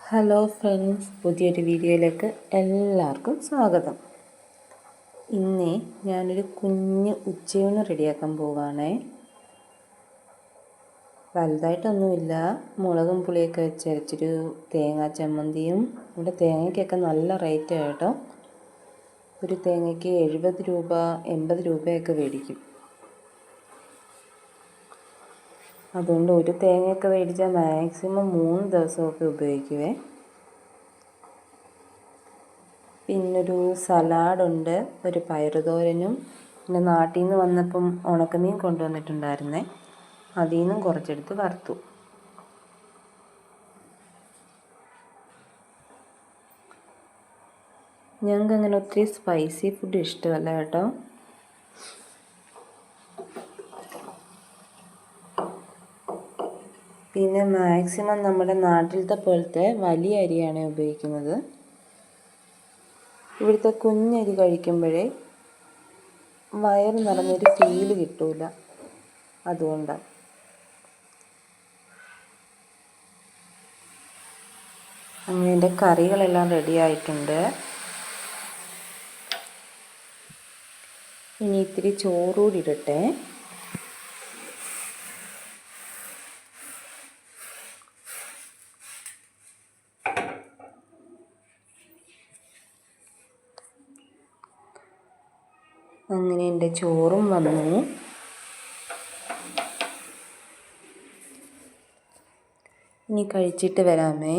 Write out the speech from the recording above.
Hello friends, പുതിയൊരു വീഡിയോയിലേക്ക് എല്ലാവർക്കും സ്വാഗതം. ഇന്ന് ഞാനൊരു കുഞ്ഞ് ഉച്ചയൂണ് റെഡിയാക്കാൻ പോവുകയാണേ. വലുതായിട്ടൊന്നുമില്ല, മുളകും പുളിയൊക്കെ വെച്ചരച്ചൊരു തേങ്ങാ ചമ്മന്തിയും. ഇവിടെ തേങ്ങയ്ക്കൊക്കെ നല്ല റേറ്റാണ് കേട്ടോ. ഒരു തേങ്ങയ്ക്ക് 70 രൂപ 80 രൂപയൊക്കെ മേടിക്കും. അതുകൊണ്ട് ഒരു തേങ്ങയൊക്കെ മേടിച്ചാൽ മാക്സിമം 3 ദിവസമൊക്കെ ഉപയോഗിക്കുവേ. പിന്നൊരു സലാഡുണ്ട്, ഒരു പയറുതോരനും, പിന്നെ നാട്ടിൽ നിന്ന് വന്നപ്പം ഉണക്കമീൻ കൊണ്ടുവന്നിട്ടുണ്ടായിരുന്നേ, അതിൽ നിന്നും കുറച്ചെടുത്ത് വറുത്തു. ഞങ്ങൾക്ക് അങ്ങനെ ഒത്തിരി സ്പൈസി ഫുഡ് ഇഷ്ടമല്ല കേട്ടോ. പിന്നെ മാക്സിമം നമ്മുടെ നാട്ടിലത്തെ പോലത്തെ വലിയ അരിയാണ് ഉപയോഗിക്കുന്നത്. ഇവിടുത്തെ കുഞ്ഞരി കഴിക്കുമ്പോഴേ വയറ് നിറഞ്ഞൊരു ഫീല് കിട്ടൂല, അതുകൊണ്ടാണ്. അങ്ങനെ എൻ്റെ കറികളെല്ലാം റെഡി ആയിട്ടുണ്ട്. ഇനി ഇത്തിരി ചോറുകൂടി ഇടട്ടെ. അങ്ങനെ എൻ്റെ ചോറും വന്നു. ഇനി കഴിച്ചിട്ട് വരാമേ.